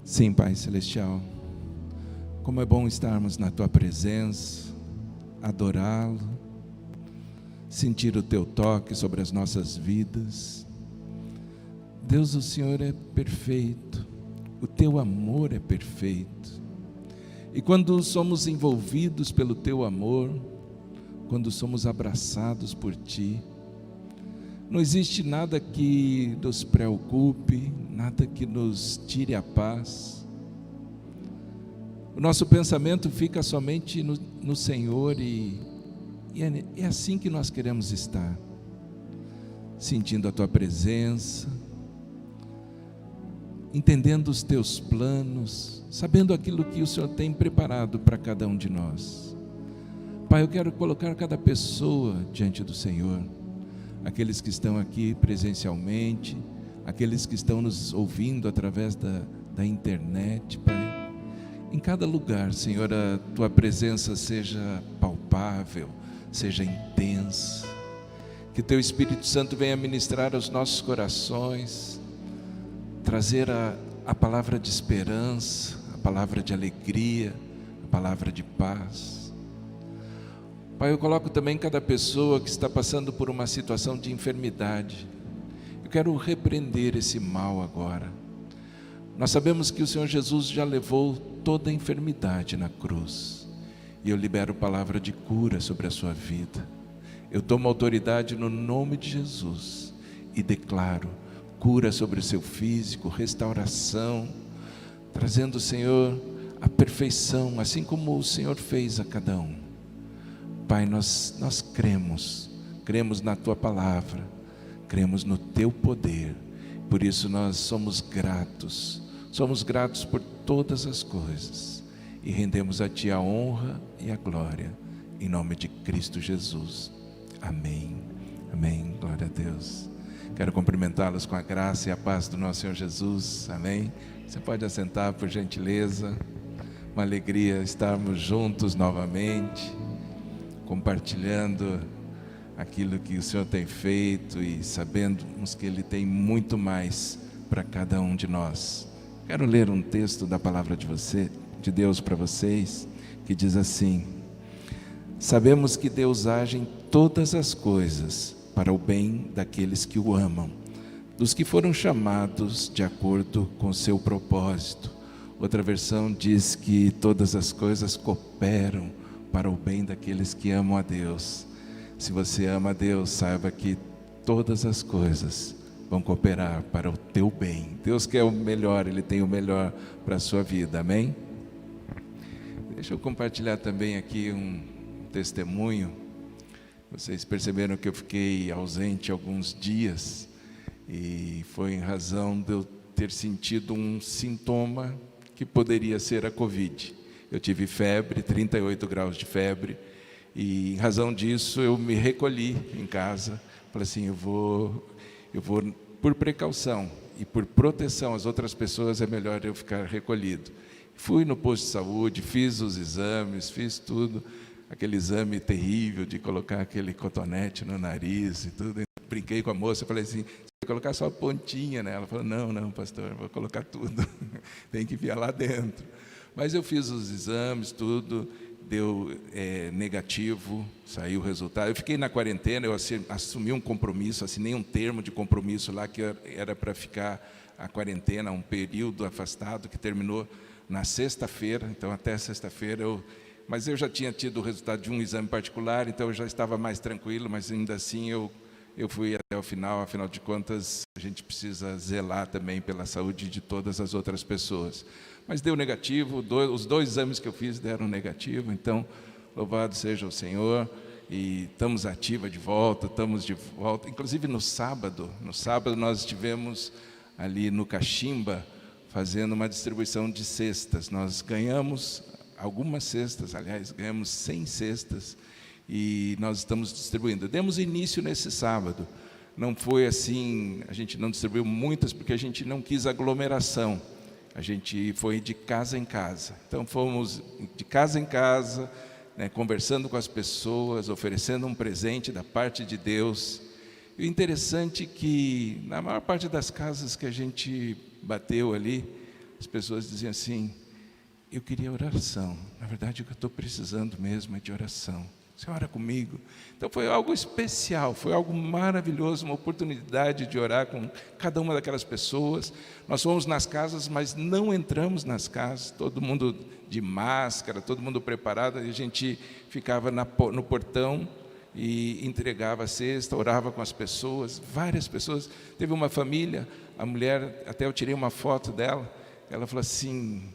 Sim, Pai Celestial, como é bom estarmos na Tua presença, adorá-lo, sentir o Teu toque sobre as nossas vidas. Deus, o Senhor é perfeito, o Teu amor é perfeito. E quando somos envolvidos pelo Teu amor, quando somos abraçados por Ti, não existe nada que nos preocupe, nada que nos tire a paz. O nosso pensamento fica somente no Senhor e é assim que nós queremos estar, sentindo a Tua presença, entendendo os Teus planos, sabendo aquilo que o Senhor tem preparado para cada um de nós. Pai, eu quero colocar cada pessoa diante do Senhor, aqueles que estão aqui presencialmente, aqueles que estão nos ouvindo através da internet, Pai. Em cada lugar, Senhor, a Tua presença seja palpável, seja intensa, que Teu Espírito Santo venha ministrar aos nossos corações, trazer a palavra de esperança, a palavra de alegria, a palavra de paz. Pai, eu coloco também cada pessoa que está passando por uma situação de enfermidade. Eu quero repreender esse mal agora. Nós sabemos que o Senhor Jesus já levou toda a enfermidade na cruz. E eu libero palavra de cura sobre a sua vida. Eu tomo autoridade no nome de Jesus e declaro cura sobre o seu físico, restauração, trazendo, Senhor, a perfeição, assim como o Senhor fez a cada um. Pai, nós cremos na Tua palavra, cremos no Teu poder, por isso nós somos gratos por todas as coisas, e rendemos a Ti a honra e a glória, em nome de Cristo Jesus, amém, amém, glória a Deus. Quero cumprimentá-los com a graça e a paz do nosso Senhor Jesus, amém. Você pode assentar por gentileza, uma alegria estarmos juntos novamente, compartilhando aquilo que o Senhor tem feito e sabemos que Ele tem muito mais para cada um de nós. Quero ler um texto da palavra de Deus para vocês, que diz assim: sabemos que Deus age em todas as coisas para o bem daqueles que o amam, dos que foram chamados de acordo com seu propósito. Outra versão diz que todas as coisas cooperam para o bem daqueles que amam a Deus. Se você ama a Deus, saiba que todas as coisas vão cooperar para o teu bem. Deus quer o melhor, Ele tem o melhor para a sua vida, amém? Deixa eu compartilhar também aqui um testemunho. Vocês perceberam que eu fiquei ausente alguns dias, e foi em razão de eu ter sentido um sintoma que poderia ser a Covid. Eu tive febre, 38 graus de febre, e em razão disso eu me recolhi em casa. Falei assim, eu vou por precaução e por proteção às outras pessoas, é melhor eu ficar recolhido. Fui no posto de saúde, fiz os exames, fiz tudo, aquele exame terrível de colocar aquele cotonete no nariz e tudo. Brinquei com a moça, falei assim, você vai colocar só a pontinha, né? Ela falou, não, pastor, vou colocar tudo, tem que enfiar lá dentro. Mas eu fiz os exames, tudo, deu negativo, saiu o resultado. Eu fiquei na quarentena, eu assumi um compromisso, assinei um termo de compromisso lá, que era para ficar a quarentena, um período afastado, que terminou na sexta-feira. Então até sexta-feira mas eu já tinha tido o resultado de um exame particular, então eu já estava mais tranquilo, mas ainda assim eu fui até o final. Afinal de contas, a gente precisa zelar também pela saúde de todas as outras pessoas. Mas deu negativo, os dois exames que eu fiz deram negativo, então louvado seja o Senhor, e estamos ativa de volta, inclusive no sábado nós estivemos ali no Caximba, fazendo uma distribuição de cestas. Nós ganhamos algumas cestas, aliás, ganhamos 100 cestas, e nós estamos distribuindo. Demos início nesse sábado, não foi assim, a gente não distribuiu muitas, porque a gente não quis aglomeração, a gente foi de casa em casa. Então fomos de casa em casa, né, conversando com as pessoas, oferecendo um presente da parte de Deus. E o interessante é que na maior parte das casas que a gente bateu ali, as pessoas diziam assim: eu queria oração. Na verdade, o que eu estou precisando mesmo é de oração. Você ora comigo? Então foi algo especial, foi algo maravilhoso, uma oportunidade de orar com cada uma daquelas pessoas. Nós fomos nas casas, mas não entramos nas casas, todo mundo de máscara, todo mundo preparado, e a gente ficava no portão e entregava a cesta, orava com as pessoas, várias pessoas. Teve uma família, a mulher, até eu tirei uma foto dela, ela falou assim: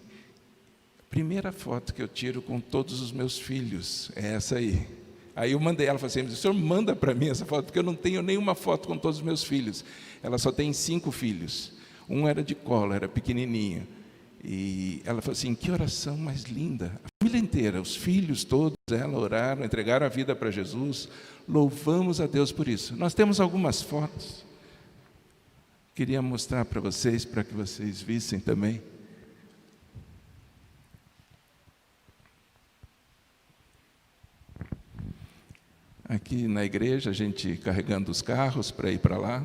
primeira foto que eu tiro com todos os meus filhos é essa aí. Aí eu mandei, ela falou assim: o senhor manda para mim essa foto, porque eu não tenho nenhuma foto com todos os meus filhos. Ela só tem 5 filhos. Um era de colo, era pequenininho. E ela falou assim: que oração mais linda. A família inteira, os filhos todos, ela oraram, entregaram a vida para Jesus. Louvamos a Deus por isso. Nós temos algumas fotos. Queria mostrar para vocês, para que vocês vissem também. Aqui na igreja, a gente carregando os carros para ir para lá.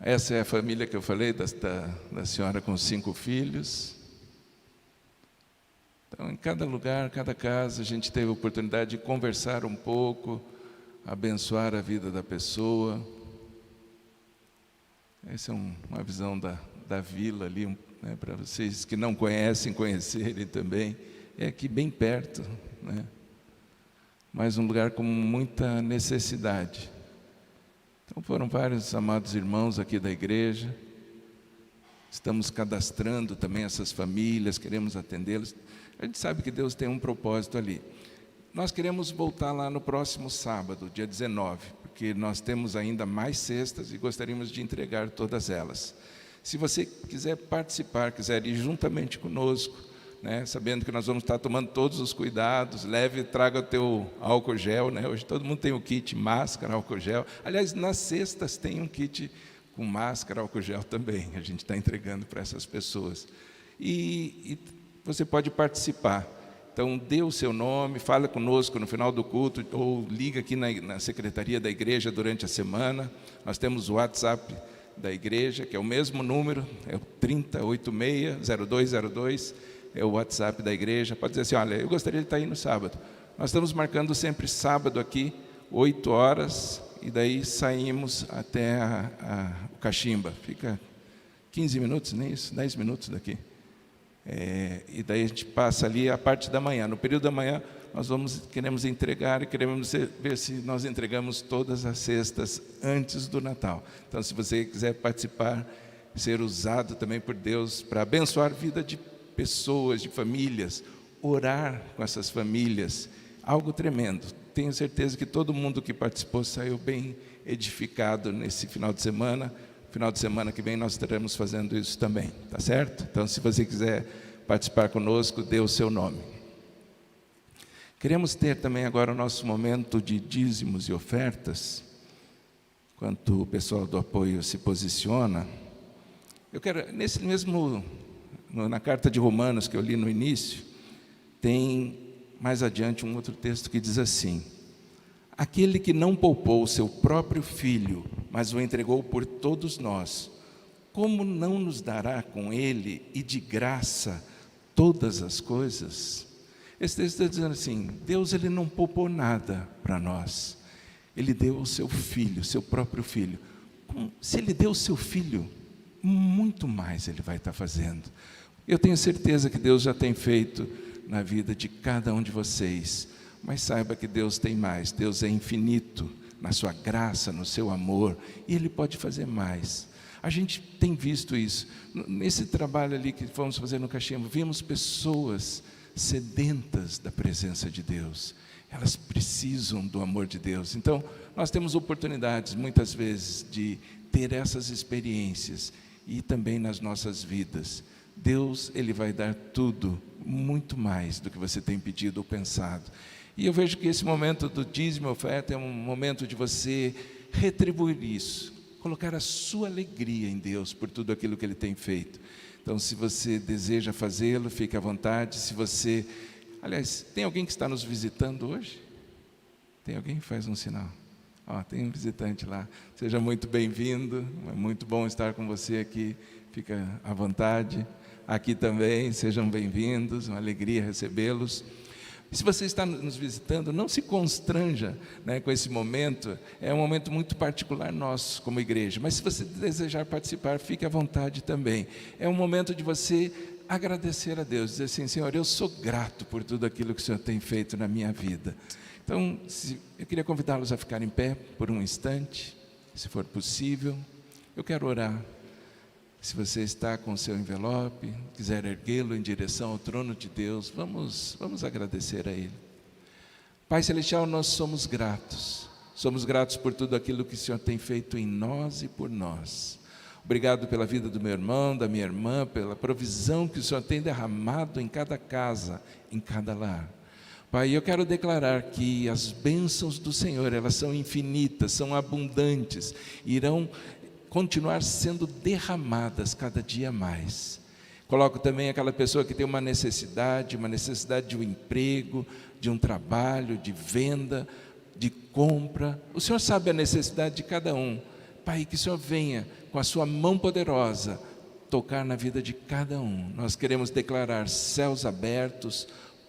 Essa é a família que eu falei, da senhora com 5 filhos. Então, em cada lugar, cada casa, a gente teve a oportunidade de conversar um pouco, abençoar a vida da pessoa. Essa é uma visão da vila ali, né, para vocês que não conhecem, conhecerem também. É aqui bem perto, né? Mas um lugar com muita necessidade. Então foram vários amados irmãos aqui da igreja. Estamos cadastrando também essas famílias, queremos atendê-los. A gente sabe que Deus tem um propósito ali. Nós queremos voltar lá no próximo sábado, dia 19, porque nós temos ainda mais cestas e gostaríamos de entregar todas elas. Se você quiser participar, quiser ir juntamente conosco, né, sabendo que nós vamos estar tomando todos os cuidados, traga o teu álcool gel, né? Hoje todo mundo tem o kit máscara, álcool gel. Aliás, nas cestas tem um kit com máscara, álcool gel também, a gente está entregando para essas pessoas. E você pode participar. Então, dê o seu nome, fala conosco no final do culto, ou liga aqui na secretaria da igreja durante a semana. Nós temos o WhatsApp da igreja, que é o mesmo número, é o 3086-0202, é o WhatsApp da igreja. Pode dizer assim: olha, eu gostaria de estar aí no sábado. Nós estamos marcando sempre sábado aqui, 8 horas, e daí saímos até o Cachimba. Fica 15 minutos, nem isso, 10 minutos daqui. E daí a gente passa ali a parte da manhã. No período da manhã, nós queremos entregar e queremos ver se nós entregamos todas as cestas antes do Natal. Então, se você quiser participar, ser usado também por Deus para abençoar a vida de pessoas, de famílias, orar com essas famílias, algo tremendo. Tenho certeza que todo mundo que participou saiu bem edificado nesse final de semana. Final de semana que vem nós estaremos fazendo isso também, tá certo? Então, se você quiser participar conosco, dê o seu nome. Queremos ter também agora o nosso momento de dízimos e ofertas. Enquanto o pessoal do apoio se posiciona, eu quero, nesse mesmo, na carta de Romanos que eu li no início, tem mais adiante um outro texto que diz assim: aquele que não poupou o seu próprio filho, mas o entregou por todos nós, como não nos dará com ele e de graça todas as coisas? Esse texto está dizendo assim: Deus, ele não poupou nada para nós. Ele deu o seu filho, seu próprio filho. Se ele deu o seu filho, muito mais ele vai estar fazendo. Eu tenho certeza que Deus já tem feito na vida de cada um de vocês. Mas saiba que Deus tem mais. Deus é infinito na sua graça, no seu amor, e Ele pode fazer mais. A gente tem visto isso. Nesse trabalho ali que fomos fazer no Cachimbo, vimos pessoas sedentas da presença de Deus. Elas precisam do amor de Deus. Então, nós temos oportunidades, muitas vezes, de ter essas experiências, e também nas nossas vidas. Deus, Ele vai dar tudo, muito mais do que você tem pedido ou pensado. E eu vejo que esse momento do dízimo e oferta é um momento de você retribuir isso, colocar a sua alegria em Deus por tudo aquilo que Ele tem feito. Então, se você deseja fazê-lo, fique à vontade. Se você... Aliás, tem alguém que está nos visitando hoje? Tem alguém que faz um sinal? Tem um visitante lá. Seja muito bem-vindo, é muito bom estar com você aqui, fica à vontade. Aqui também, sejam bem-vindos, uma alegria recebê-los. E se você está nos visitando, não se constranja, né, com esse momento, é um momento muito particular nosso como igreja, mas se você desejar participar, fique à vontade também. É um momento de você agradecer a Deus, dizer assim: Senhor, eu sou grato por tudo aquilo que o Senhor tem feito na minha vida. Então, eu queria convidá-los a ficar em pé por um instante, se for possível. Eu quero orar. Se você está com o seu envelope, quiser erguê-lo em direção ao trono de Deus, vamos agradecer a Ele. Pai Celestial, nós somos gratos por tudo aquilo que o Senhor tem feito em nós e por nós. Obrigado pela vida do meu irmão, da minha irmã, pela provisão que o Senhor tem derramado em cada casa, em cada lar. Pai, eu quero declarar que as bênçãos do Senhor, elas são infinitas, são abundantes, irão continuar sendo derramadas cada dia mais. Coloco também aquela pessoa que tem uma necessidade de um emprego, de um trabalho, de venda, de compra. O Senhor sabe a necessidade de cada um. Pai, que o Senhor venha com a sua mão poderosa tocar na vida de cada um. Nós queremos declarar céus abertos,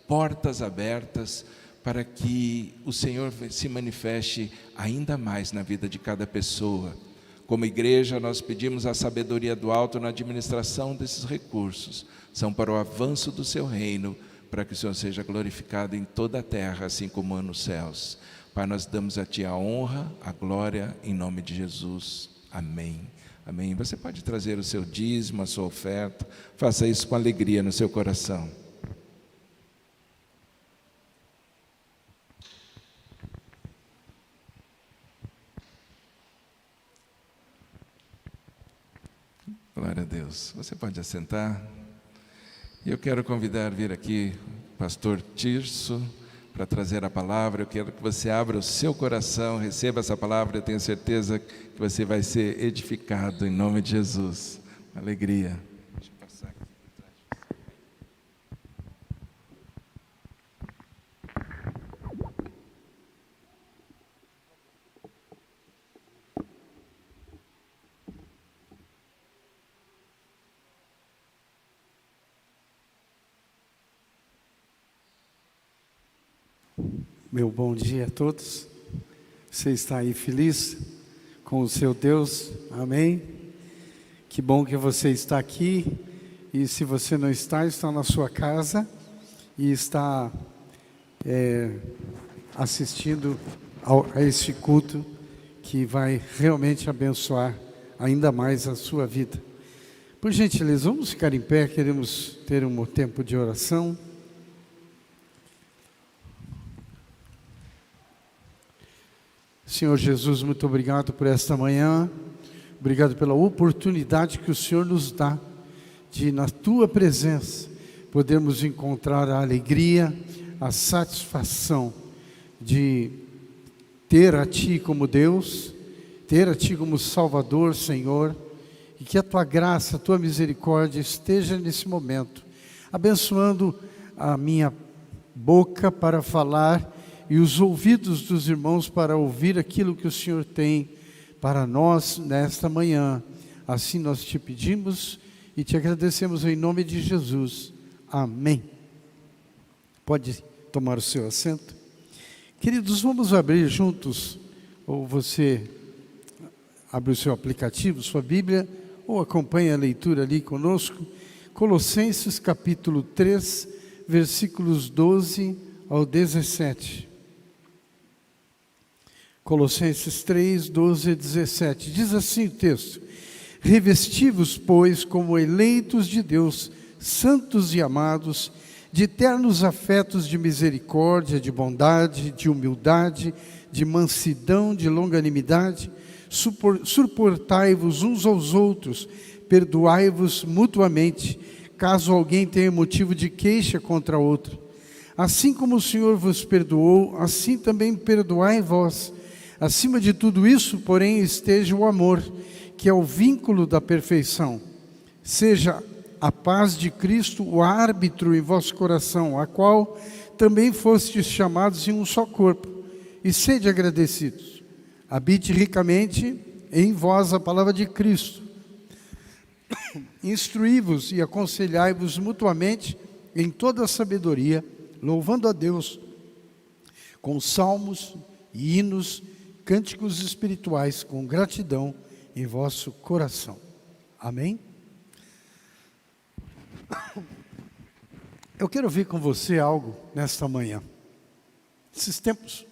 portas abertas, para que o Senhor se manifeste ainda mais na vida de cada pessoa. Como igreja, nós pedimos a sabedoria do alto na administração desses recursos. São para o avanço do seu reino, para que o Senhor seja glorificado em toda a terra, assim como nos céus. Pai, nós damos a Ti a honra, a glória, em nome de Jesus. Amém. Amém. Você pode trazer o seu dízimo, a sua oferta. Faça isso com alegria no seu coração. Glória a Deus. Você pode assentar. E eu quero convidar a vir aqui o pastor Tirso para trazer a palavra. Eu quero que você abra o seu coração, receba essa palavra. Eu tenho certeza que você vai ser edificado em nome de Jesus. Alegria. Deixa eu passar aqui por trás de você. Meu bom dia a todos. Você está aí feliz com o seu Deus? Amém? Que bom que você está aqui. E se você não está, está na sua casa e está assistindo a este culto que vai realmente abençoar ainda mais a sua vida. Por gentileza, vamos ficar em pé, queremos ter um tempo de oração. Senhor Jesus, muito obrigado por esta manhã, obrigado pela oportunidade que o Senhor nos dá de, na Tua presença, podermos encontrar a alegria, a satisfação de ter a Ti como Deus, ter a Ti como Salvador, Senhor, e que a Tua graça, a Tua misericórdia esteja nesse momento, abençoando a minha boca para falar e os ouvidos dos irmãos para ouvir aquilo que o Senhor tem para nós nesta manhã. Assim nós te pedimos e te agradecemos em nome de Jesus. Amém. Pode tomar o seu assento. Queridos, vamos abrir juntos, ou você abre o seu aplicativo, sua Bíblia, ou acompanhe a leitura ali conosco. Colossenses capítulo 3, versículos 12 ao 17. Colossenses 3, 12 e 17, diz assim o texto: revesti-vos, pois, como eleitos de Deus, santos e amados, de ternos afetos de misericórdia, de bondade, de humildade, de mansidão, de longanimidade, suportai-vos uns aos outros, perdoai-vos mutuamente, caso alguém tenha motivo de queixa contra outro. Assim como o Senhor vos perdoou, assim também perdoai vós. Acima de tudo isso, porém, esteja o amor, que é o vínculo da perfeição. Seja a paz de Cristo o árbitro em vosso coração, a qual também fostes chamados em um só corpo, e sede agradecidos. habite ricamente em vós a palavra de Cristo. Instruí-vos e aconselhai-vos mutuamente em toda a sabedoria, louvando a Deus com salmos, hinos, cânticos espirituais, com gratidão em vosso coração. Amém? Eu quero ver com você algo nesta manhã. Esses tempos,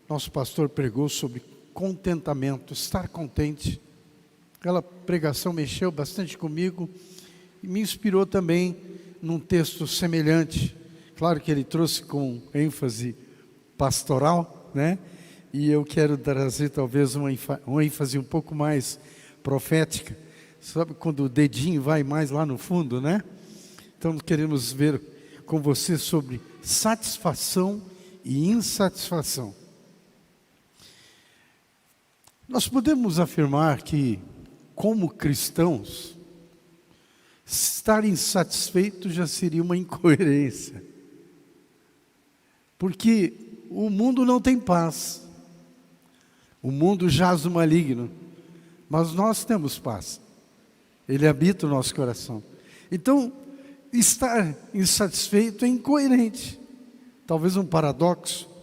nosso pastor pregou sobre contentamento, estar contente. Aquela pregação mexeu bastante comigo e me inspirou também num texto semelhante. Claro que ele trouxe com ênfase pastoral, né? E eu quero trazer talvez uma ênfase um pouco mais profética. Sabe quando o dedinho vai mais lá no fundo, né? Então queremos ver com você sobre satisfação e insatisfação. Nós podemos afirmar que, como cristãos, estar insatisfeito já seria uma incoerência. Porque o mundo não tem paz. O mundo jaz no maligno. Mas nós temos paz. Ele habita o nosso coração. Então, estar insatisfeito é incoerente. Talvez um paradoxo.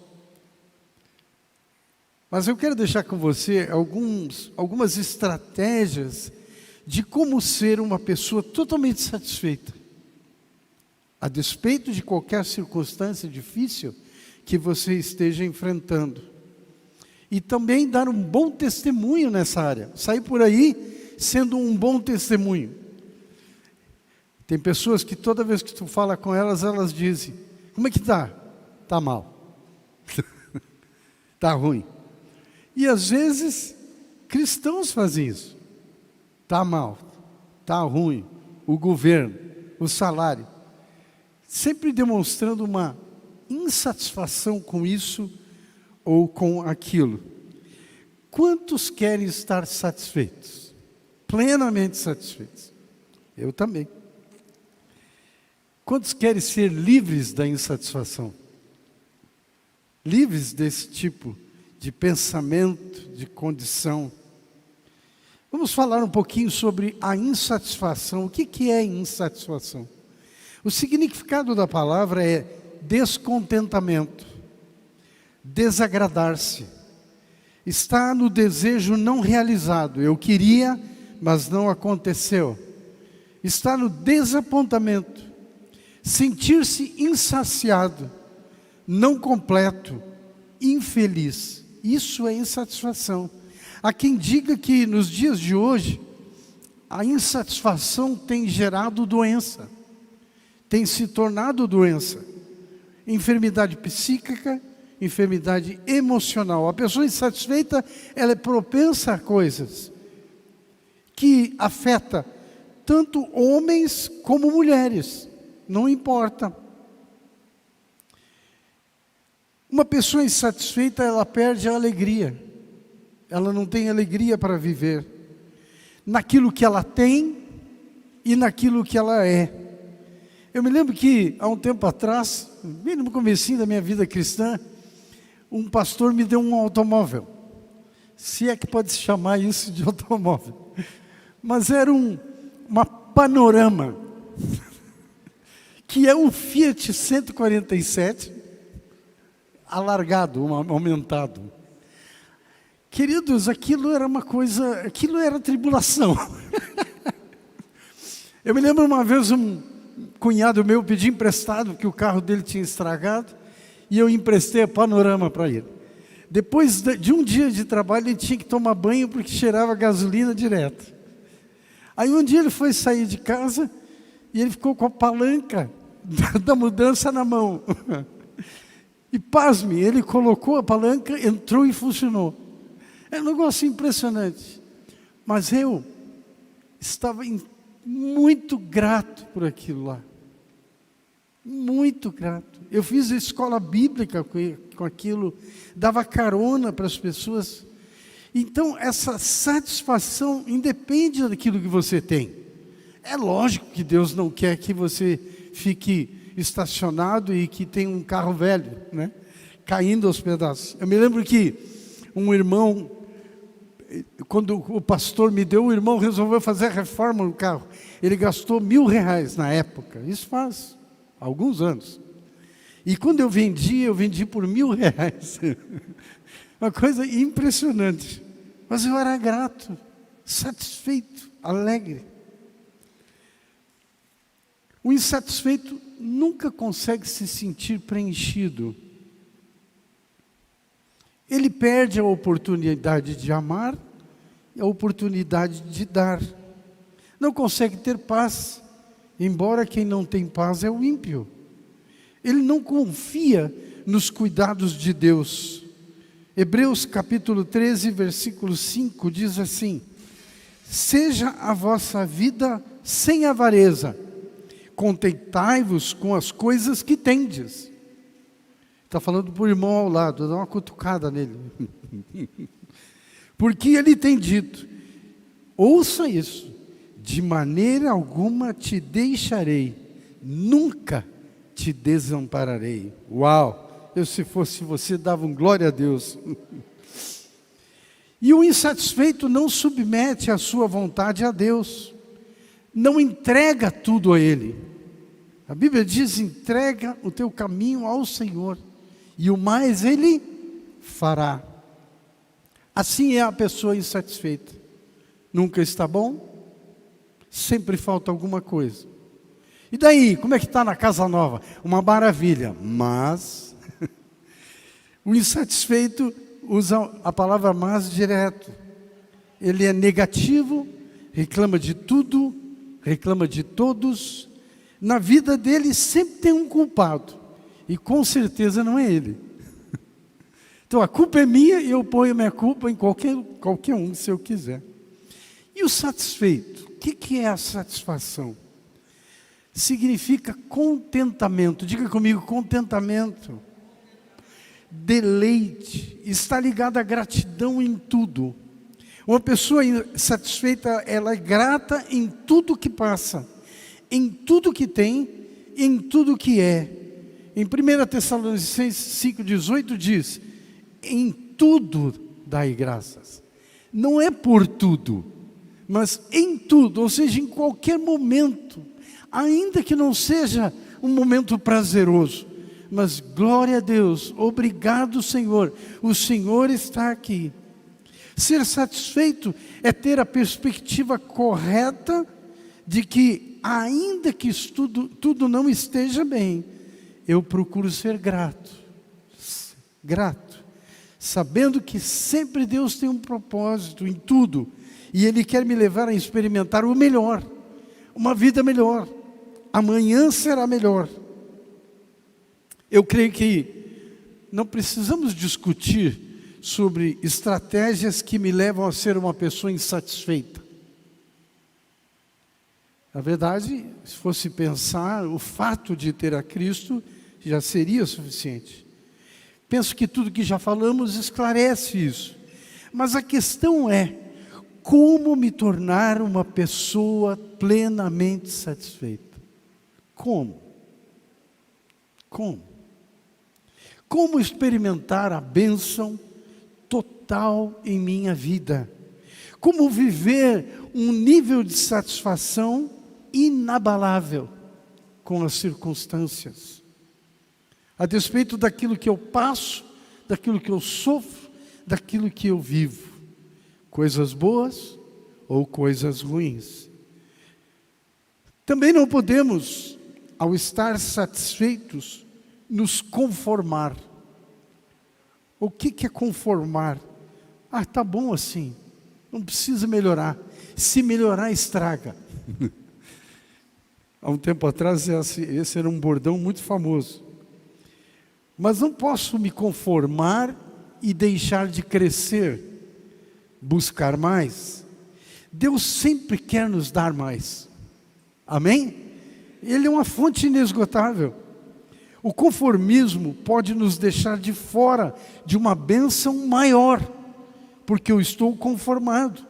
Mas eu quero deixar com você algumas estratégias de como ser uma pessoa totalmente satisfeita, a despeito de qualquer circunstância difícil que você esteja enfrentando. E também dar um bom testemunho nessa área, sair por aí sendo um bom testemunho. Tem pessoas que toda vez que tu fala com elas, elas dizem: como é que está? Está mal. Está ruim. E às vezes, cristãos fazem isso. Está mal, está ruim, o governo, o salário. Sempre demonstrando uma insatisfação com isso ou com aquilo. Quantos querem estar satisfeitos? Plenamente satisfeitos? Eu também. Quantos querem ser livres da insatisfação? Livres desse tipo de pensamento, de condição. Vamos falar um pouquinho sobre a insatisfação. O que é insatisfação? O significado da palavra é descontentamento, desagradar-se, está no desejo não realizado. Eu queria, mas não aconteceu. Está no desapontamento, sentir-se insaciado, não completo, infeliz. Isso é insatisfação. Há quem diga que nos dias de hoje, a insatisfação tem gerado doença, tem se tornado doença, enfermidade psíquica, enfermidade emocional. A pessoa insatisfeita, ela é propensa a coisas que afetam tanto homens como mulheres, não importa. Uma pessoa insatisfeita, ela perde a alegria. Ela não tem alegria para viver naquilo que ela tem e naquilo que ela é. Eu me lembro que há um tempo atrás, bem no comecinho da minha vida cristã, um pastor me deu um automóvel. Se é que pode se chamar isso de automóvel. Mas era uma Panorama, que é um Fiat 147 alargado, aumentado. Queridos, aquilo era tribulação. Eu me lembro uma vez um cunhado meu pediu emprestado, que o carro dele tinha estragado, e eu emprestei a Panorama para ele. Depois de um dia de trabalho, ele tinha que tomar banho porque cheirava gasolina direto. Aí um dia ele foi sair de casa e ele ficou com a palanca da mudança na mão. E pasme, ele colocou a palanca, entrou e funcionou. É um negócio impressionante. Mas eu estava muito grato por aquilo lá. Muito grato. Eu fiz a escola bíblica com aquilo, dava carona para as pessoas. Então, essa satisfação independe daquilo que você tem. É lógico que Deus não quer que você fique estacionado e que tenha um carro velho, né? Caindo aos pedaços. Eu me lembro que um irmão quando o pastor me deu, o irmão resolveu fazer a reforma no carro. Ele gastou R$1.000 na época, isso faz alguns anos. E quando eu vendi por R$1.000. Uma coisa impressionante. Mas eu era grato, satisfeito, alegre. O insatisfeito nunca consegue se sentir preenchido. Ele perde a oportunidade de amar e a oportunidade de dar. Não consegue ter paz, embora quem não tem paz é o ímpio. Ele não confia nos cuidados de Deus. Hebreus capítulo 13, versículo 5 diz assim: seja a vossa vida sem avareza, contentai-vos com as coisas que tendes. Está falando para o irmão ao lado, dá uma cutucada nele. Porque ele tem dito, ouça isso, de maneira alguma te deixarei, nunca te desampararei. Uau! Eu, se fosse você, dava glória a Deus. E o insatisfeito não submete a sua vontade a Deus, não entrega tudo a Ele. A Bíblia diz, entrega o teu caminho ao Senhor, e o mais Ele fará. Assim é a pessoa insatisfeita. Nunca está bom, sempre falta alguma coisa. E daí, como é que está na casa nova? Uma maravilha, mas o insatisfeito usa a palavra mas direto. Ele é negativo, reclama de tudo, reclama de todos. Na vida dele sempre tem um culpado, e com certeza não é ele. Então a culpa é minha e eu ponho minha culpa em qualquer um, se eu quiser. E o satisfeito, o que é a satisfação? Significa contentamento. Diga comigo, contentamento. Deleite, está ligado à gratidão em tudo. Uma pessoa satisfeita, ela é grata em tudo que passa, em tudo que tem, em tudo que é. Em 1 Tessalonicenses 5,18 diz, em tudo dai graças. Não é por tudo, mas em tudo, ou seja, em qualquer momento, ainda que não seja um momento prazeroso, mas glória a Deus, obrigado Senhor, o Senhor está aqui. Ser satisfeito é ter a perspectiva correta de que, ainda que tudo não esteja bem, eu procuro ser grato, sabendo que sempre Deus tem um propósito em tudo, e Ele quer me levar a experimentar o melhor, uma vida melhor, amanhã será melhor. Eu creio que não precisamos discutir sobre estratégias que me levam a ser uma pessoa insatisfeita. Na verdade, se fosse pensar, o fato de ter a Cristo já seria suficiente. Penso que tudo que já falamos esclarece isso. Mas a questão é, como me tornar uma pessoa plenamente satisfeita? Como? Como experimentar a bênção total em minha vida? Como viver um nível de satisfação inabalável com as circunstâncias? A despeito daquilo que eu passo, daquilo que eu sofro, daquilo que eu vivo. Coisas boas ou coisas ruins. Também não podemos, ao estar satisfeitos, nos conformar. O que é conformar? Ah, tá bom assim, não precisa melhorar. Se melhorar, estraga. Há um tempo atrás, esse era um bordão muito famoso. Mas não posso me conformar e deixar de crescer, buscar mais. Deus sempre quer nos dar mais. Amém? Ele é uma fonte inesgotável. O conformismo pode nos deixar de fora de uma bênção maior, porque eu estou conformado.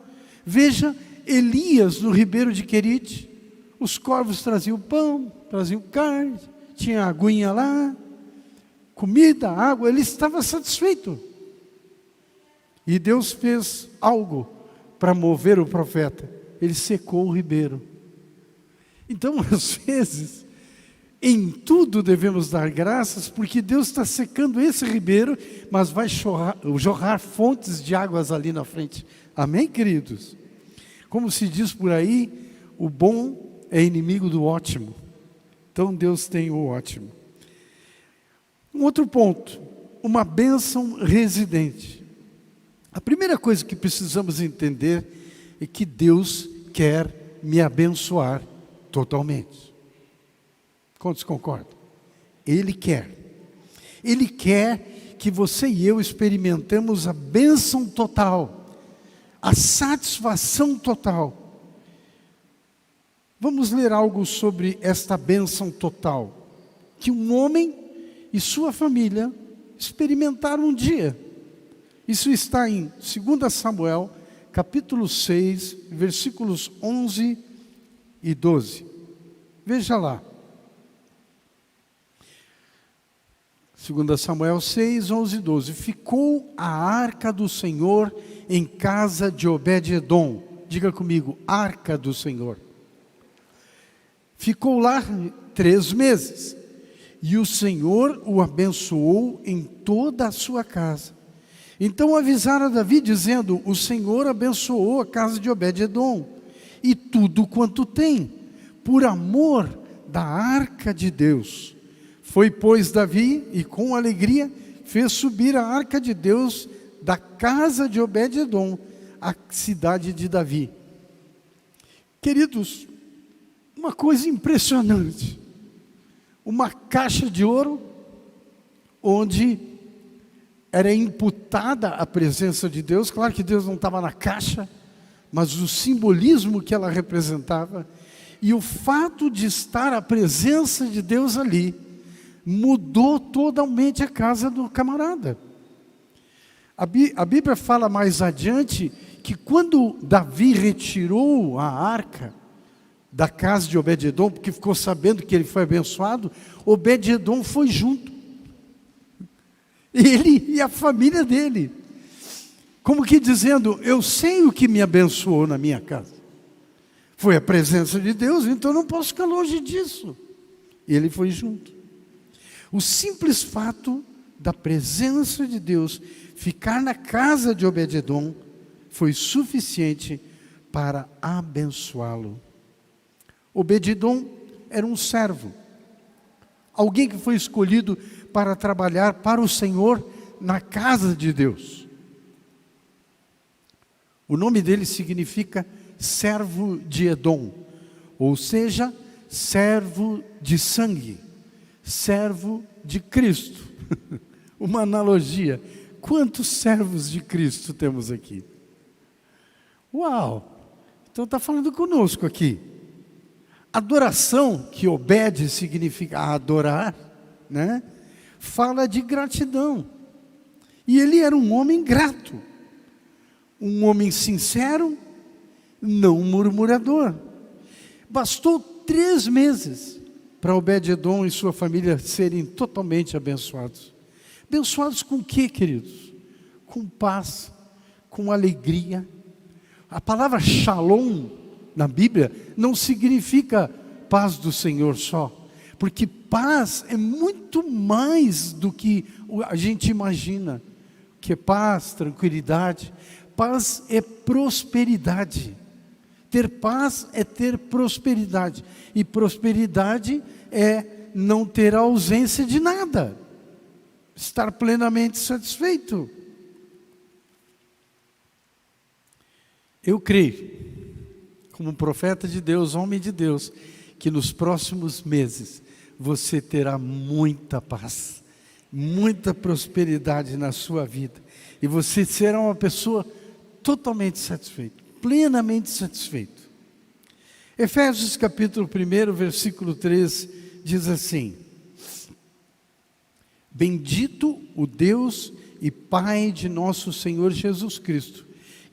Veja Elias no ribeiro de Querite. Os corvos traziam pão, traziam carne, tinha aguinha lá, comida, água, ele estava satisfeito. E Deus fez algo para mover o profeta? Ele secou o ribeiro. Então, às vezes, em tudo devemos dar graças, porque Deus está secando esse ribeiro, mas vai jorrar fontes de águas ali na frente. Amém, queridos? Como se diz por aí, o bom é inimigo do ótimo. Então Deus tem o ótimo. Um outro ponto, uma bênção residente. A primeira coisa que precisamos entender é que Deus quer me abençoar totalmente. Quantos concordam? Ele quer. Ele quer que você e eu experimentemos a bênção total, a satisfação total. Vamos ler algo sobre esta bênção total, que um homem e sua família experimentaram um dia. Isso está em 2 Samuel, capítulo 6, versículos 11 e 12. Veja lá. 2 Samuel 6, 11 e 12. Ficou a arca do Senhor em casa de Obed-edom. Diga comigo, arca do Senhor. Ficou lá 3 meses. E o Senhor o abençoou em toda a sua casa. Então avisaram a Davi, dizendo: o Senhor abençoou a casa de Obed-edom e tudo quanto tem, por amor da arca de Deus. Foi, pois, Davi, e com alegria fez subir a arca de Deus da casa de Obed-edom, à cidade de Davi. Queridos, uma coisa impressionante. Uma caixa de ouro, onde era imputada a presença de Deus. Claro que Deus não estava na caixa, mas o simbolismo que ela representava, e o fato de estar a presença de Deus ali, mudou totalmente a casa do camarada. A Bíblia fala mais adiante, que quando Davi retirou a arca da casa de Obed-edom, porque ficou sabendo que ele foi abençoado, Obed-edom foi junto. Ele e a família dele. Como que dizendo, eu sei o que me abençoou na minha casa. Foi a presença de Deus, então eu não posso ficar longe disso. E ele foi junto. O simples fato da presença de Deus ficar na casa de Obed-edom foi suficiente para abençoá-lo. Obed-edom era um servo, alguém que foi escolhido para trabalhar para o Senhor na casa de Deus. O nome dele significa servo de Edom, ou seja, servo de sangue, servo de Cristo. Uma analogia. Quantos servos de Cristo temos aqui? Uau! Então está falando conosco aqui. Adoração, que obede significa adorar, né? Fala de gratidão. E ele era um homem grato, um homem sincero, não murmurador. Bastou 3 meses para Obed-edom e sua família serem totalmente abençoados. Abençoados com o quê, queridos? Com paz, com alegria. A palavra shalom na Bíblia não significa paz do Senhor só, porque paz é muito mais do que a gente imagina, que é paz, tranquilidade. Paz é prosperidade. Ter paz é ter prosperidade, e prosperidade é não ter ausência de nada, estar plenamente satisfeito. Eu creio, como profeta de Deus, homem de Deus, que nos próximos meses você terá muita paz, muita prosperidade na sua vida, e você será uma pessoa totalmente satisfeita, plenamente satisfeito. Efésios capítulo 1, versículo 3, diz assim: bendito o Deus e Pai de nosso Senhor Jesus Cristo,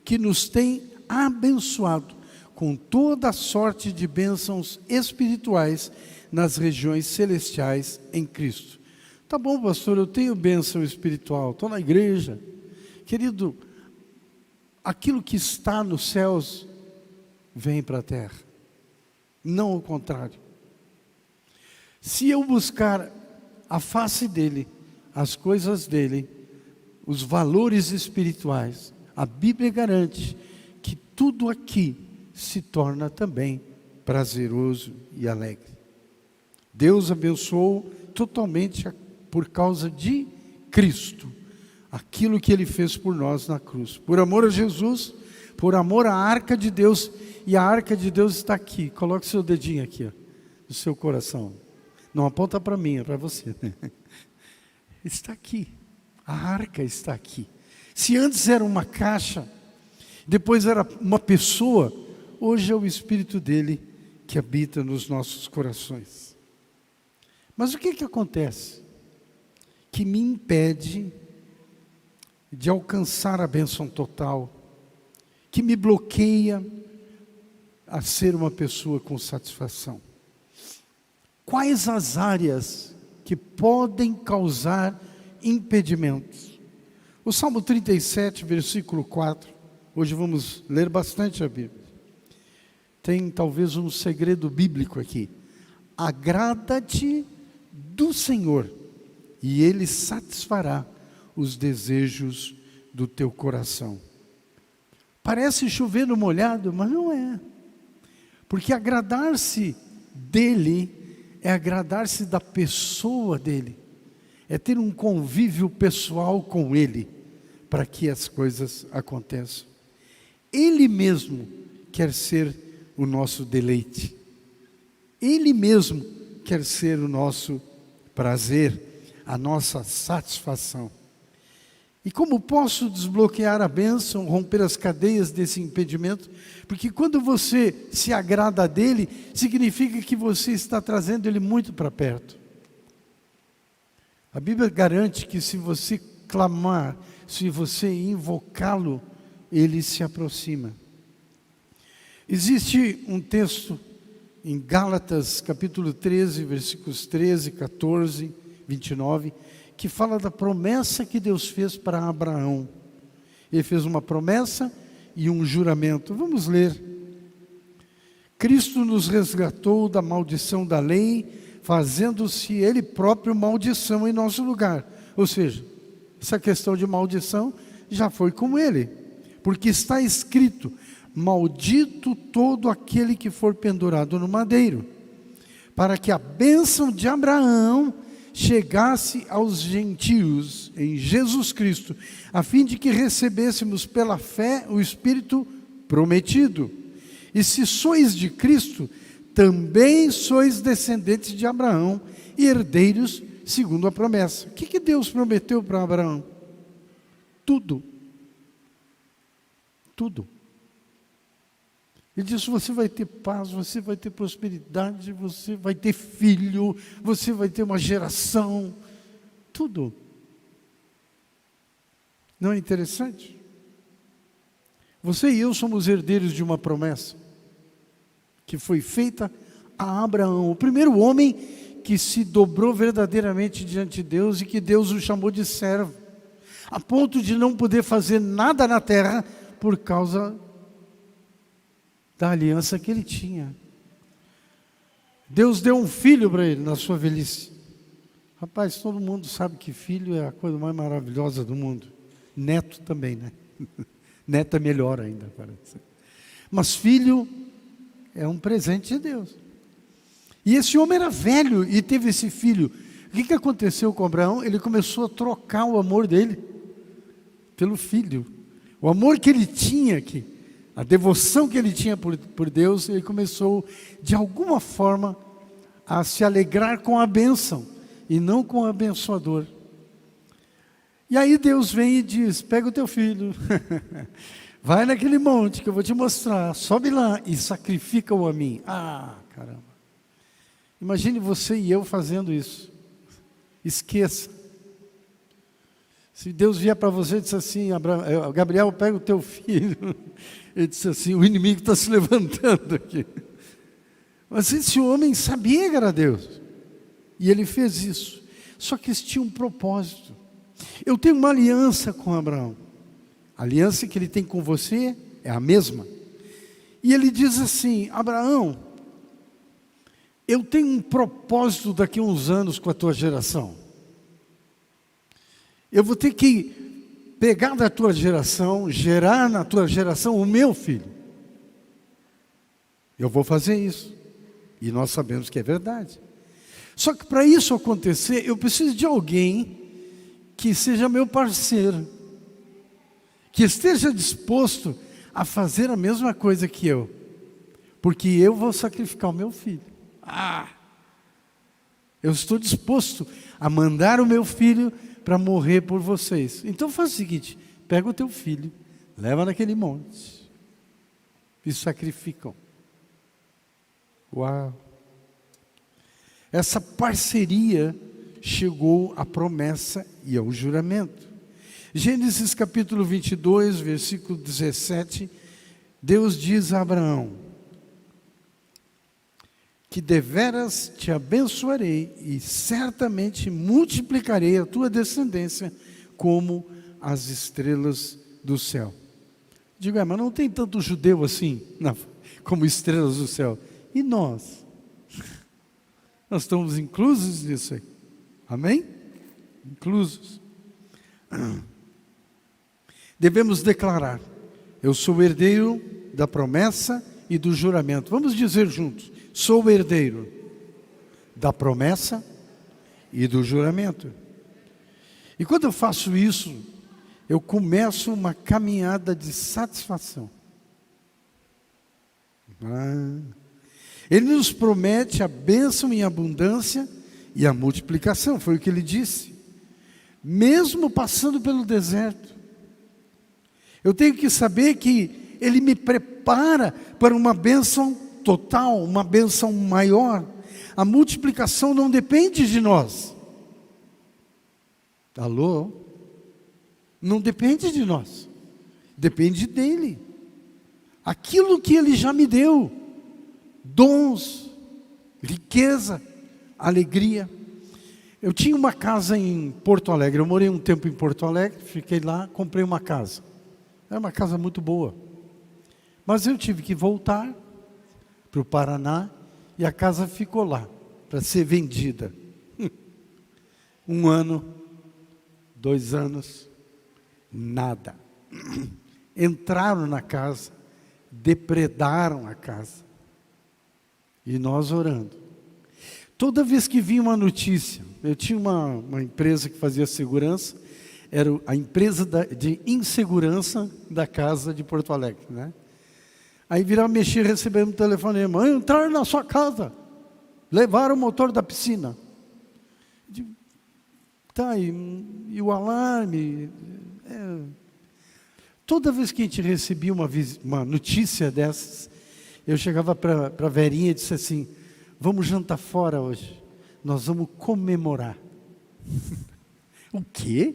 que nos tem abençoado com toda a sorte de bênçãos espirituais nas regiões celestiais em Cristo. Tá bom, pastor, eu tenho bênção espiritual, estou na igreja. Querido, aquilo que está nos céus vem para a terra, não o contrário. Se eu buscar a face dele, as coisas dele, os valores espirituais, a Bíblia garante que tudo aqui se torna também prazeroso e alegre. Deus abençoou totalmente por causa de Cristo, aquilo que Ele fez por nós na cruz. Por amor a Jesus, por amor à arca de Deus, e a arca de Deus está aqui. Coloque seu dedinho aqui, ó, no seu coração. Não aponta para mim, é para você. Está aqui, a arca está aqui. Se antes era uma caixa, depois era uma pessoa, hoje é o Espírito dele que habita nos nossos corações. Mas o que acontece? Que me impede de alcançar a bênção total, que me bloqueia a ser uma pessoa com satisfação. Quais as áreas que podem causar impedimentos? O Salmo 37, versículo 4, hoje vamos ler bastante a Bíblia. Tem talvez um segredo bíblico aqui. Agrada-te do Senhor, e Ele satisfará os desejos do teu coração. Parece chover no molhado, mas não é. Porque agradar-se dEle é agradar-se da pessoa dEle. É ter um convívio pessoal com Ele, para que as coisas aconteçam. Ele mesmo quer ser o nosso deleite. Ele mesmo quer ser o nosso prazer, a nossa satisfação. E como posso desbloquear a bênção, romper as cadeias desse impedimento? Porque quando você se agrada dele, significa que você está trazendo ele muito para perto. A Bíblia garante que se você clamar, se você invocá-lo, ele se aproxima. Existe um texto em Gálatas capítulo 13, versículos 13, 14, 29, que fala da promessa que Deus fez para Abraão. Ele fez uma promessa e um juramento. Vamos ler. Cristo nos resgatou da maldição da lei, fazendo-se Ele próprio maldição em nosso lugar. Ou seja, essa questão de maldição já foi com Ele. Porque está escrito: maldito todo aquele que for pendurado no madeiro, para que a bênção de Abraão chegasse aos gentios em Jesus Cristo, a fim de que recebêssemos pela fé o Espírito prometido. E se sois de Cristo, também sois descendentes de Abraão e herdeiros segundo a promessa. O que Deus prometeu para Abraão? Tudo. Tudo. Ele disse: você vai ter paz, você vai ter prosperidade, você vai ter filho, você vai ter uma geração, tudo. Não é interessante? Você e eu somos herdeiros de uma promessa que foi feita a Abraão, o primeiro homem que se dobrou verdadeiramente diante de Deus e que Deus o chamou de servo, a ponto de não poder fazer nada na terra por causa da aliança que ele tinha. Deus deu um filho para ele na sua velhice. Rapaz, todo mundo sabe que filho é a coisa mais maravilhosa do mundo. Neto também, né? Neto é melhor ainda, parece. Mas filho é um presente de Deus. E esse homem era velho e teve esse filho. O que aconteceu com Abraão? Ele começou a trocar o amor dele pelo filho. O amor que ele tinha aqui, a devoção que ele tinha por Deus, ele começou, de alguma forma, a se alegrar com a bênção, e não com o abençoador. E aí Deus vem e diz: pega o teu filho, vai naquele monte que eu vou te mostrar, sobe lá e sacrifica-o a mim. Ah, caramba. Imagine você e eu fazendo isso. Esqueça. Se Deus vier para você e disser assim: Gabriel, pega o teu filho. Ele disse assim: o inimigo está se levantando aqui. Mas esse homem sabia que era Deus. E ele fez isso. Só que isso tinha um propósito. Eu tenho uma aliança com Abraão. A aliança que Ele tem com você é a mesma. E Ele diz assim: Abraão, eu tenho um propósito daqui a uns anos com a tua geração. Eu vou ter que pegar da tua geração, gerar na tua geração o meu filho. Eu vou fazer isso. E nós sabemos que é verdade. Só que para isso acontecer, eu preciso de alguém que seja meu parceiro, que esteja disposto a fazer a mesma coisa que eu, porque eu vou sacrificar o meu filho. Eu estou disposto a mandar o meu filho para morrer por vocês. Então faz o seguinte: pega o teu filho, leva naquele monte e sacrificam. Uau! Essa parceria chegou à promessa e ao juramento. Gênesis capítulo 22, versículo 17, Deus diz a Abraão: que deveras te abençoarei e certamente multiplicarei a tua descendência como as estrelas do céu. Digo, mas não tem tanto judeu assim, como estrelas do céu. E nós? Nós estamos inclusos nisso aí. Amém? Inclusos. Devemos declarar: eu sou herdeiro da promessa e do juramento. Vamos dizer juntos: sou herdeiro da promessa e do juramento. E quando eu faço isso, eu começo uma caminhada de satisfação. Ele nos promete a bênção em abundância e a multiplicação, foi o que ele disse. Mesmo passando pelo deserto, eu tenho que saber que Ele me prepara para uma bênção total, uma bênção maior. A multiplicação não depende de nós. Alô? Não depende de nós. Depende dEle. Aquilo que Ele já me deu. Dons, riqueza, alegria. Eu tinha uma casa em Porto Alegre. Eu morei um tempo em Porto Alegre, fiquei lá, comprei uma casa. Era uma casa muito boa. Mas eu tive que voltar para o Paraná e a casa ficou lá para ser vendida. 1 ano, 2 anos, nada. Entraram na casa, depredaram a casa. E nós orando. Toda vez que vinha uma notícia, eu tinha uma empresa que fazia segurança, era a empresa de insegurança da casa de Porto Alegre, né? Aí virava mexer, recebendo um telefonema: entraram na sua casa, levaram o motor da piscina. Digo, tá, e o alarme? Toda vez que a gente recebia uma notícia dessas, eu chegava para a Verinha e disse assim: vamos jantar fora hoje, nós vamos comemorar. O quê?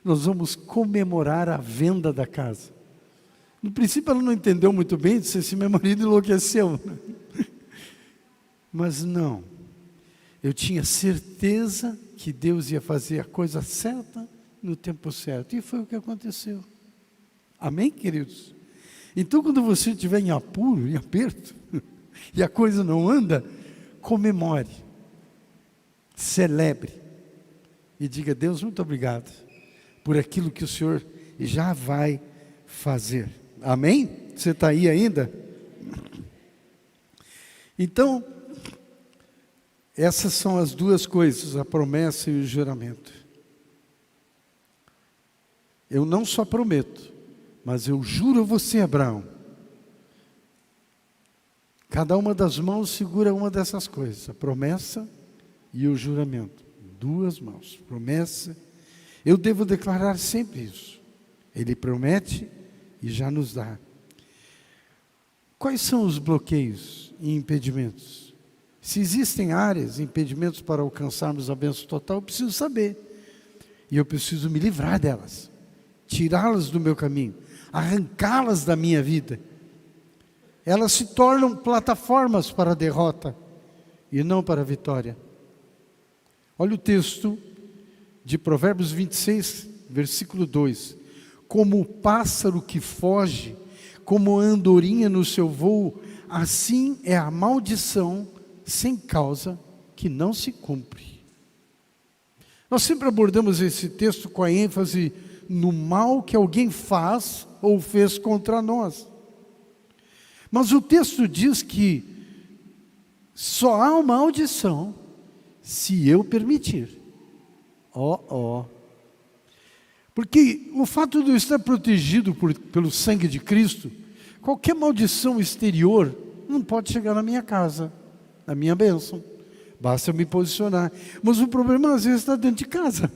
Nós vamos comemorar a venda da casa. No princípio ela não entendeu muito bem, disse assim: meu marido enlouqueceu. Mas não, eu tinha certeza que Deus ia fazer a coisa certa no tempo certo, e foi o que aconteceu. Amém, queridos? Então, quando você estiver em apuro, em aperto, e a coisa não anda, comemore, celebre, e diga: Deus, muito obrigado por aquilo que o Senhor já vai fazer. Amém? Você está aí ainda? Então, essas são as duas coisas, a promessa e o juramento. Eu não só prometo, mas eu juro a você, Abraão. Cada uma das mãos segura uma dessas coisas, a promessa e o juramento. 2 mãos, promessa. Eu devo declarar sempre isso. Ele promete e já nos dá. Quais são os bloqueios e impedimentos? Se existem áreas, impedimentos para alcançarmos a bênção total, eu preciso saber. E eu preciso me livrar delas, tirá-las do meu caminho, arrancá-las da minha vida. Elas se tornam plataformas para a derrota e não para a vitória. Olha o texto de Provérbios 26, versículo 2. como o pássaro que foge, como a andorinha no seu voo, assim é a maldição sem causa que não se cumpre. Nós sempre abordamos esse texto com a ênfase no mal que alguém faz ou fez contra nós. Mas o texto diz que só há uma maldição se eu permitir. Porque o fato de eu estar protegido pelo sangue de Cristo, qualquer maldição exterior não pode chegar na minha casa, na minha bênção. Basta eu me posicionar. Mas o problema às vezes está dentro de casa.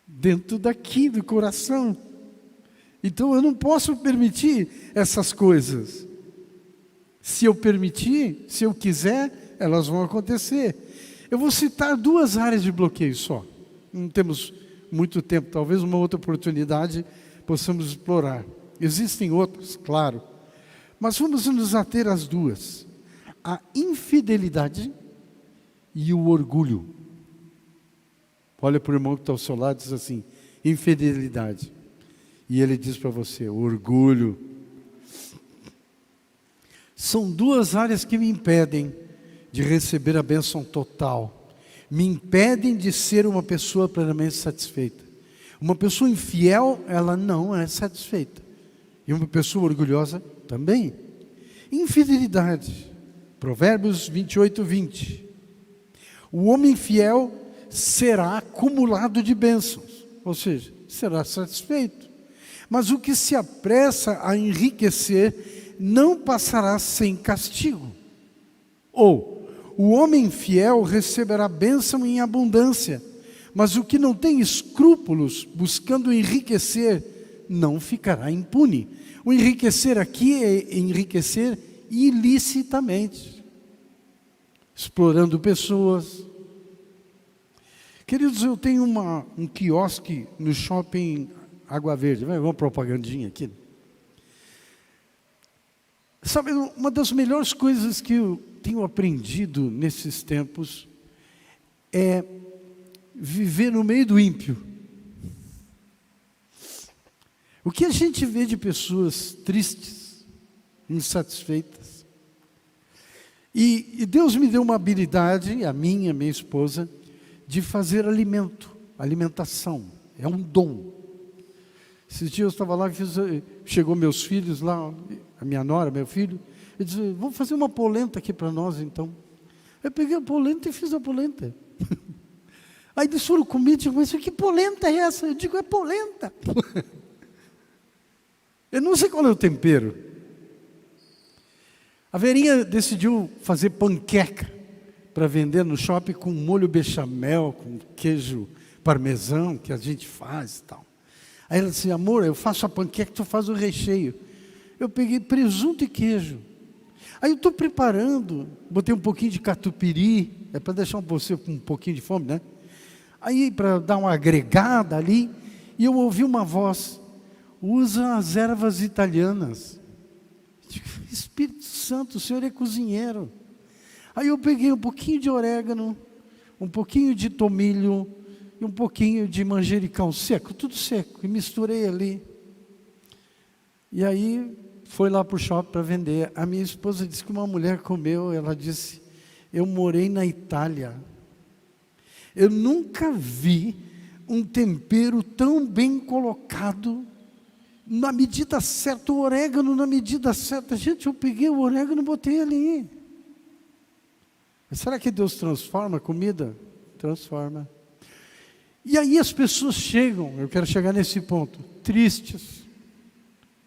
Dentro daqui, do coração. Então eu não posso permitir essas coisas. Se eu permitir, se eu quiser, elas vão acontecer. Eu vou citar 2 áreas de bloqueio só. Não temos muito tempo, talvez uma outra oportunidade possamos explorar. Existem outras, claro. Mas vamos nos ater às 2. A infidelidade e o orgulho. Olha para o irmão que está ao seu lado e diz assim: infidelidade. E ele diz para você: orgulho. São 2 áreas que me impedem de receber a bênção total. Me impedem de ser uma pessoa plenamente satisfeita. Uma pessoa infiel, ela não é satisfeita. E uma pessoa orgulhosa também. Infidelidade. Provérbios 28:20. O homem fiel será acumulado de bênçãos, ou seja, será satisfeito. Mas o que se apressa a enriquecer não passará sem castigo. Ou, o homem fiel receberá bênção em abundância, mas o que não tem escrúpulos buscando enriquecer não ficará impune. O enriquecer aqui é enriquecer ilicitamente, explorando pessoas. Queridos, eu tenho um quiosque no shopping Água Verde. Vai uma propagandinha aqui. Sabe, uma das melhores coisas que eu tenho aprendido nesses tempos é viver no meio do ímpio. O que a gente vê de pessoas tristes, insatisfeitas. E Deus me deu uma habilidade, a minha esposa, de fazer alimentação. É um dom. Esses dias eu estava lá, chegou meus filhos lá, a minha nora, meu filho, e disse: vamos fazer uma polenta aqui para nós então. Eu peguei a polenta e fiz a polenta. Aí eles foram comer e disseram: mas que polenta é essa? Eu digo: é polenta. Eu não sei qual é o tempero. A Verinha decidiu fazer panqueca para vender no shopping com molho bechamel, com queijo parmesão, que a gente faz e tal. Aí ela disse: amor, eu faço a panqueca, tu faz o recheio. Eu peguei presunto e queijo. Aí eu estou preparando, botei um pouquinho de catupiry, é para deixar você com um pouquinho de fome, né? Aí para dar uma agregada ali, e eu ouvi uma voz: usa as ervas italianas. Espírito Santo, o senhor é cozinheiro. Aí eu peguei um pouquinho de orégano, um pouquinho de tomilho e um pouquinho de manjericão seco, tudo seco, e misturei ali. E aí foi lá para o shopping para vender. A minha esposa disse que uma mulher comeu, ela disse: eu morei na Itália, eu nunca vi um tempero tão bem colocado, na medida certa, o orégano na medida certa. Gente, eu peguei o orégano e botei ali. Mas será que Deus transforma a comida? Transforma. E aí as pessoas chegam, eu quero chegar nesse ponto, tristes.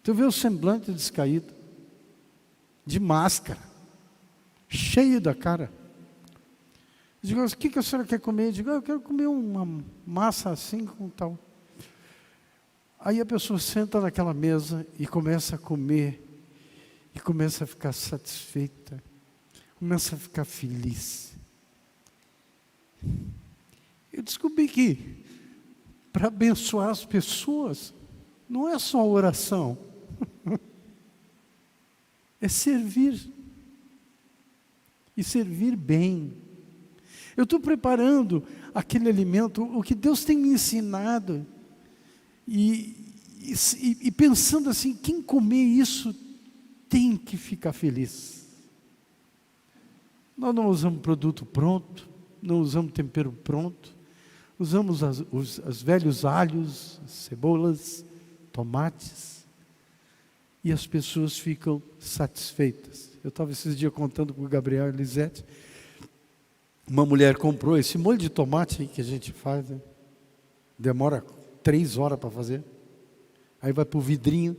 Tu vê o semblante descaído, de máscara, cheio da cara. Eu digo: o que a senhora quer comer? Eu digo: eu quero comer uma massa assim com tal. Aí a pessoa senta naquela mesa e começa a comer, e começa a ficar satisfeita, começa a ficar feliz. Eu descobri que para abençoar as pessoas não é só oração, é servir, e servir bem. Eu estou preparando aquele alimento, o que Deus tem me ensinado. E pensando assim, quem comer isso tem que ficar feliz. Nós não usamos produto pronto, não usamos tempero pronto, usamos os velhos alhos, cebolas, tomates, e as pessoas ficam satisfeitas. Eu estava esses dias contando para o Gabriel e a Elisete, uma mulher comprou esse molho de tomate aí que a gente faz, né? Demora 3 horas para fazer, aí vai para o vidrinho.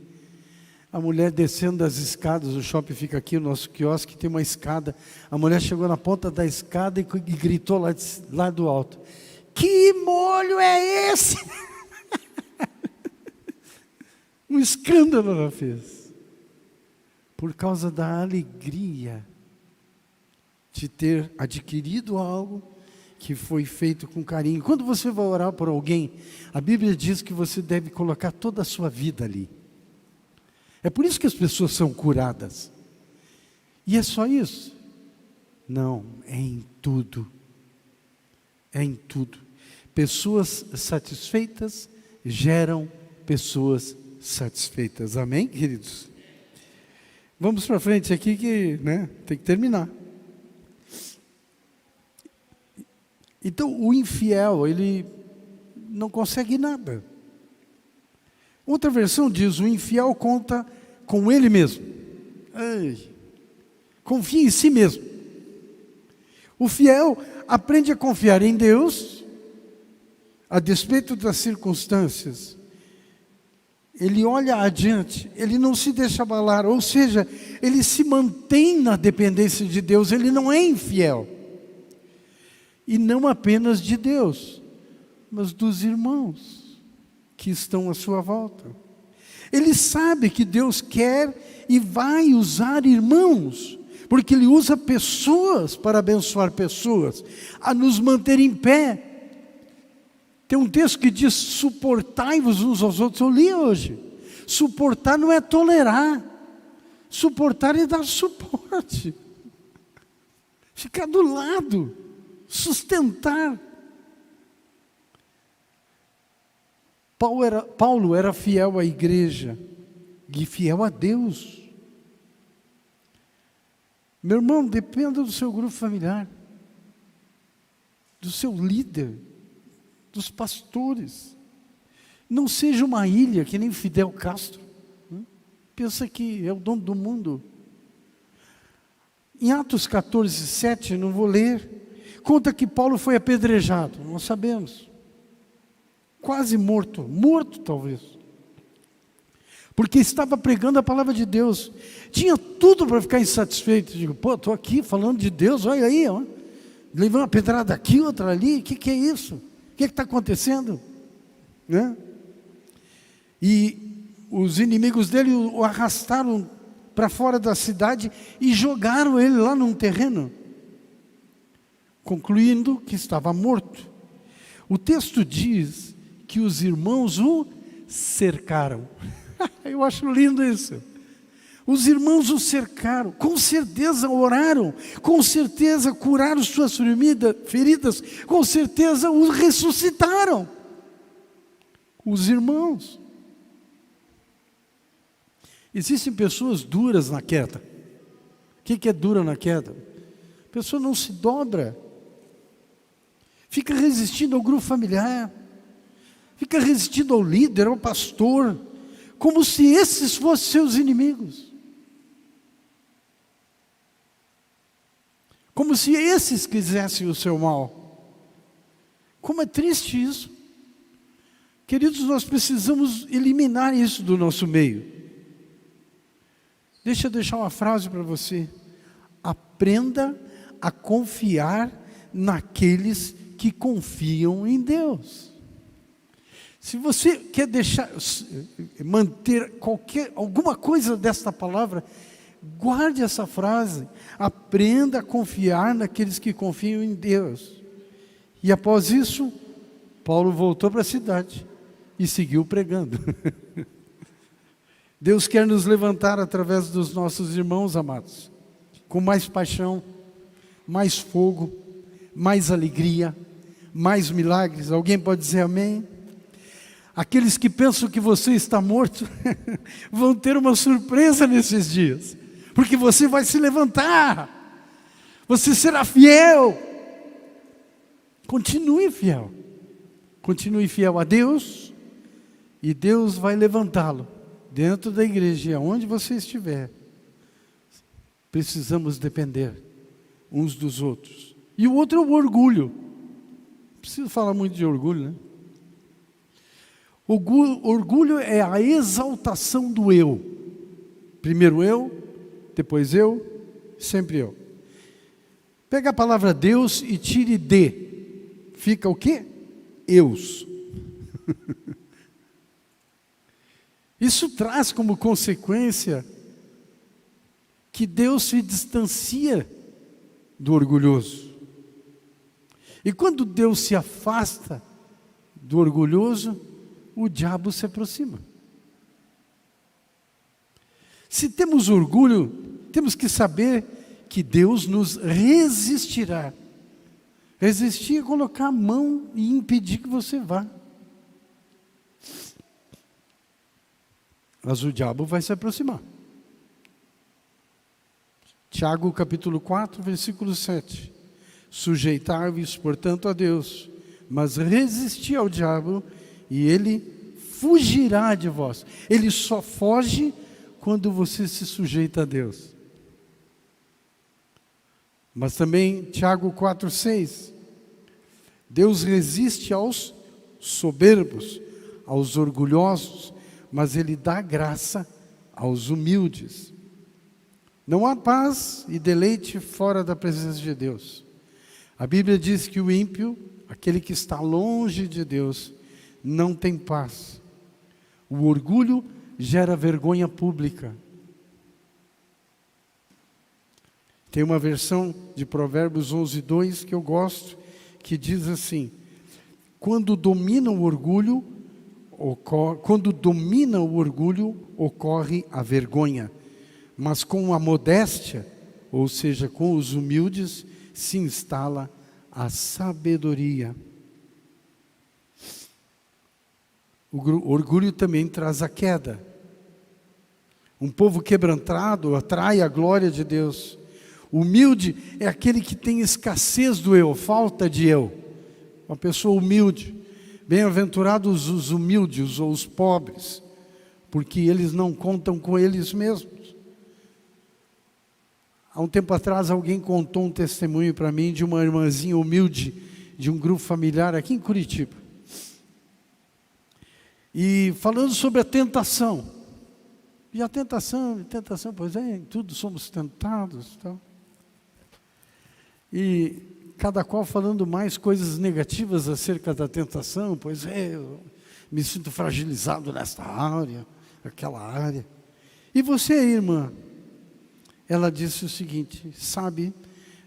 A mulher descendo das escadas, o shopping fica aqui, o nosso quiosque tem uma escada. A mulher chegou na ponta da escada e gritou lá do alto: que molho é esse? Um escândalo ela fez, por causa da alegria de ter adquirido algo que foi feito com carinho. Quando você vai orar por alguém, a Bíblia diz que você deve colocar toda a sua vida ali. É por isso que as pessoas são curadas. E é só isso? Não, é em tudo. É em tudo. Pessoas satisfeitas geram pessoas satisfeitas. Amém, queridos? Vamos para frente aqui que, tem que terminar. Então, o infiel, ele não consegue nada. Outra versão diz: o infiel conta com ele mesmo. Confia em si mesmo. O fiel aprende a confiar em Deus, a despeito das circunstâncias. Ele olha adiante, ele não se deixa abalar, ou seja, ele se mantém na dependência de Deus, ele não é infiel. E não apenas de Deus, mas dos irmãos que estão à sua volta. Ele sabe que Deus quer e vai usar irmãos, porque Ele usa pessoas para abençoar pessoas, a nos manter em pé. Tem um texto que diz: suportai-vos uns aos outros. Eu li hoje. Suportar não é tolerar, suportar é dar suporte, ficar do lado, sustentar. Paulo era fiel à igreja e fiel a Deus. Meu irmão, dependa do seu grupo familiar, do seu líder, dos pastores. Não seja uma ilha que nem Fidel Castro, pensa que é o dono do mundo. Em Atos 14:7, não vou ler, conta que Paulo foi apedrejado, nós sabemos. Quase morto talvez, porque estava pregando a palavra de Deus, tinha tudo para ficar insatisfeito. Digo, estou aqui falando de Deus, olha aí, levando uma pedrada aqui, outra ali, o que é isso? O que está acontecendo? E os inimigos dele o arrastaram para fora da cidade e jogaram ele lá num terreno, concluindo que estava morto. O texto diz que os irmãos o cercaram. Eu acho lindo isso. Os irmãos o cercaram, com certeza oraram, com certeza curaram suas feridas, com certeza o ressuscitaram. Os irmãos. Existem pessoas duras na queda. O que é dura na queda? A pessoa não se dobra, fica resistindo ao grupo familiar, fica resistindo ao líder, ao pastor, como se esses fossem seus inimigos. Como se esses quisessem o seu mal. Como é triste isso. Queridos, nós precisamos eliminar isso do nosso meio. Deixa eu deixar uma frase para você. Aprenda a confiar naqueles que confiam em Deus. Se você quer manter alguma coisa desta palavra, guarde essa frase. Aprenda a confiar naqueles que confiam em Deus. E após isso, Paulo voltou para a cidade e seguiu pregando. Deus quer nos levantar através dos nossos irmãos amados, com mais paixão, mais fogo, mais alegria, mais milagres. Alguém pode dizer amém? Aqueles que pensam que você está morto vão ter uma surpresa nesses dias, porque você vai se levantar, você será fiel. Continue fiel a Deus, e Deus vai levantá-lo dentro da igreja, onde você estiver. Precisamos depender uns dos outros. E o outro é o orgulho. Não preciso falar muito de orgulho, né? Orgulho é a exaltação do eu. Primeiro eu, depois eu, sempre eu. Pega a palavra Deus e tire de. Fica o quê? Eus. Isso traz como consequência que Deus se distancia do orgulhoso. E quando Deus se afasta do orgulhoso, o diabo se aproxima. Se temos orgulho, temos que saber que Deus nos resistirá. Resistir é colocar a mão e impedir que você vá. Mas o diabo vai se aproximar. Tiago capítulo 4, versículo 7. Sujeitai-vos, portanto, a Deus, mas resisti ao diabo, e ele fugirá de vós. Ele só foge quando você se sujeita a Deus. Mas também Tiago 4,6. Deus resiste aos soberbos, aos orgulhosos, mas Ele dá graça aos humildes. Não há paz e deleite fora da presença de Deus. A Bíblia diz que o ímpio, aquele que está longe de Deus, não tem paz. O orgulho gera vergonha pública. Tem uma versão de Provérbios 11:2 que eu gosto, que diz assim: quando domina o orgulho, ocorre a vergonha, mas com a modéstia, ou seja, com os humildes, se instala a sabedoria. O orgulho também traz a queda. Um povo quebrantado atrai a glória de Deus. Humilde é aquele que tem escassez do eu, falta de eu. Uma pessoa humilde. Bem-aventurados os humildes ou os pobres, porque eles não contam com eles mesmos. Há um tempo atrás alguém contou um testemunho para mim de uma irmãzinha humilde de um grupo familiar aqui em Curitiba. E falando sobre a tentação. E a tentação, pois é, em tudo somos tentados. Tal. E cada qual falando mais coisas negativas acerca da tentação. Pois é, eu me sinto fragilizado nesta área, aquela área. E você, irmã? Ela disse o seguinte: sabe,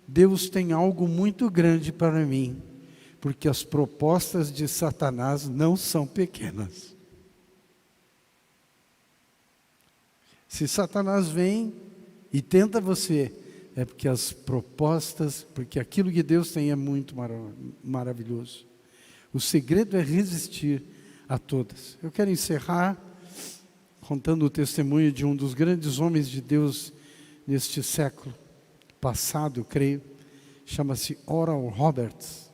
Deus tem algo muito grande para mim, porque as propostas de Satanás não são pequenas. Se Satanás vem e tenta você, é porque as propostas, porque aquilo que Deus tem é muito maravilhoso. O segredo é resistir a todas. Eu quero encerrar contando o testemunho de um dos grandes homens de Deus neste século passado, eu creio. Chama-se Oral Roberts.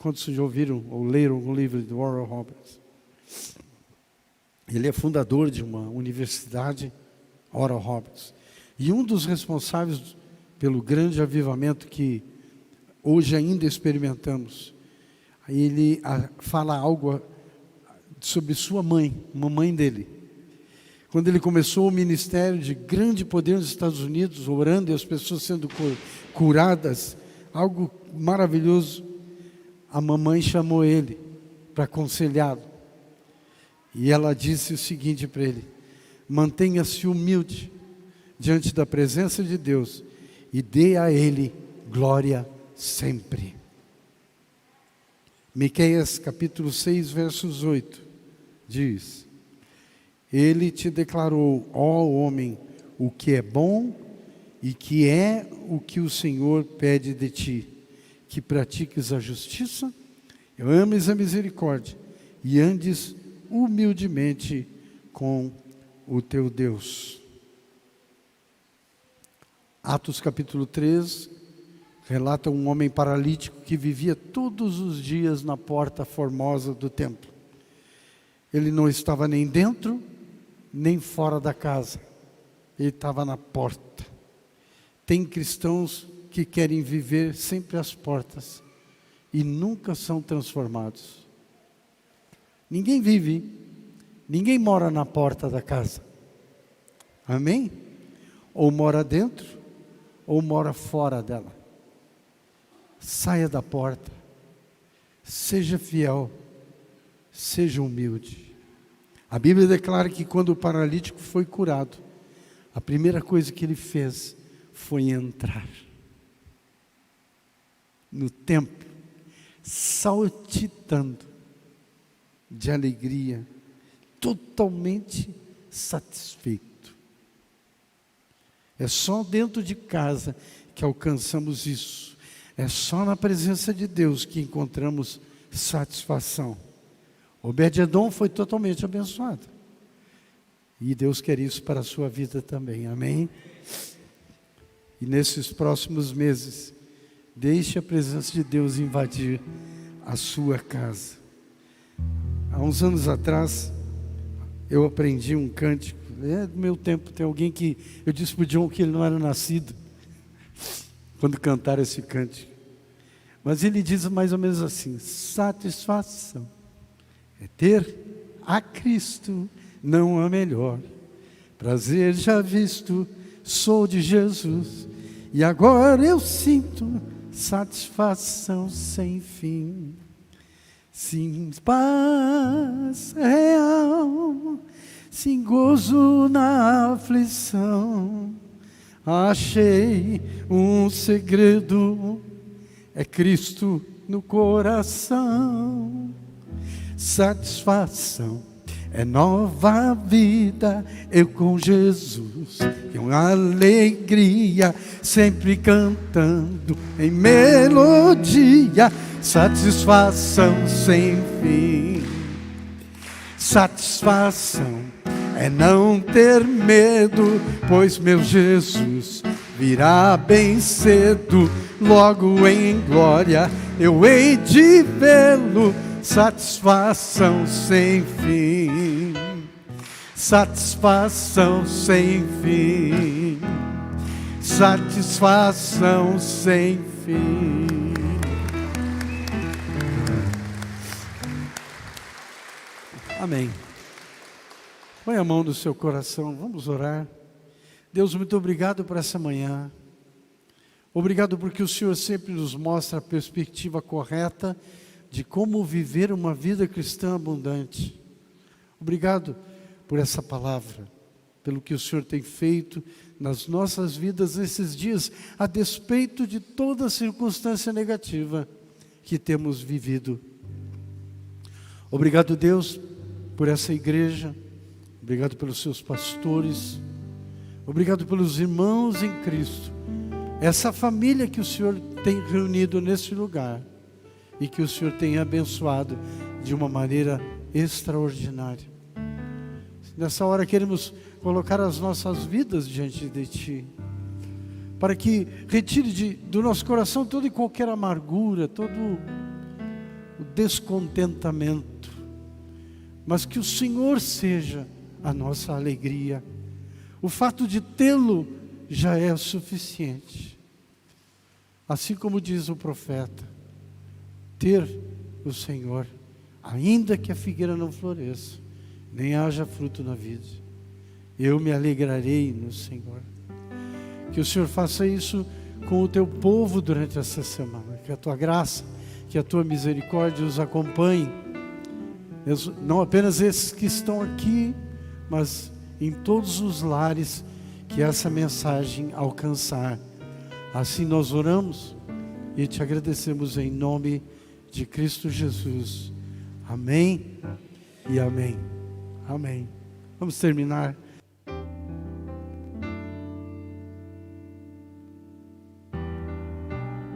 Quantos já ouviram ou leram o livro de Oral Roberts? Ele é fundador de uma universidade, Oral Roberts, e um dos responsáveis pelo grande avivamento que hoje ainda experimentamos. Ele fala algo sobre sua mãe, uma mãe dele. Quando ele começou o ministério de grande poder nos Estados Unidos, orando e as pessoas sendo curadas, algo maravilhoso, a mamãe chamou ele para aconselhá-lo. E ela disse o seguinte para ele: mantenha-se humilde diante da presença de Deus e dê a Ele glória sempre. Miqueias capítulo 6, versos 8, diz: Ele te declarou, ó homem, o que é bom e que é o que o Senhor pede de ti, que pratiques a justiça, ames a misericórdia e andes humildemente com o teu Deus. Atos capítulo 3 relata um homem paralítico que vivia todos os dias na porta formosa do templo. Ele não estava nem dentro, nem fora da casa. Ele estava na porta. Tem cristãos que querem viver sempre às portas e nunca são transformados. Ninguém mora na porta da casa. Amém? Ou mora dentro, ou mora fora dela. Saia da porta, seja fiel, seja humilde. A Bíblia declara que quando o paralítico foi curado, a primeira coisa que ele fez foi entrar no templo, saltitando de alegria, totalmente satisfeito. É só dentro de casa que alcançamos isso. É só na presença de Deus que encontramos satisfação. Obed-edom foi totalmente abençoado. E Deus quer isso para a sua vida também, amém? E nesses próximos meses, deixe a presença de Deus invadir a sua casa. Há uns anos atrás, eu aprendi um cântico. Do meu tempo, tem alguém que... Eu disse para o John que ele não era nascido quando cantaram esse cântico. Mas ele diz mais ou menos assim: satisfação é ter a Cristo, não há melhor. Prazer já visto, sou de Jesus, e agora eu sinto satisfação sem fim. Sim, paz real, sim, gozo na aflição. Achei um segredo, é Cristo no coração. Satisfação é nova vida, eu com Jesus, com alegria, sempre cantando em melodia. Satisfação sem fim. Satisfação é não ter medo, pois meu Jesus virá bem cedo. Logo em glória eu hei de vê-lo. Satisfação sem fim. Satisfação sem fim. Satisfação sem fim. Amém. Põe a mão no seu coração, vamos orar. Deus, muito obrigado por essa manhã. Obrigado porque o Senhor sempre nos mostra a perspectiva correta de como viver uma vida cristã abundante. Obrigado por essa palavra, pelo que o Senhor tem feito nas nossas vidas nesses dias, a despeito de toda circunstância negativa que temos vivido. Obrigado, Deus, por essa igreja. Obrigado pelos seus pastores. Obrigado pelos irmãos em Cristo. Essa família que o Senhor tem reunido nesse lugar e que o Senhor tem abençoado de uma maneira extraordinária. Nessa hora queremos colocar as nossas vidas diante de Ti, para que retire do nosso coração toda e qualquer amargura, todo o descontentamento, mas que o Senhor seja a nossa alegria. O fato de tê-lo já é suficiente. Assim como diz o profeta, ter o Senhor, ainda que a figueira não floresça, nem haja fruto na vide, eu me alegrarei no Senhor. Que o Senhor faça isso com o teu povo durante essa semana, que a tua graça, que a tua misericórdia os acompanhe, não apenas esses que estão aqui, mas em todos os lares que essa mensagem alcançar. Assim nós oramos e te agradecemos em nome de Cristo Jesus. Amém e amém. Amém. Vamos terminar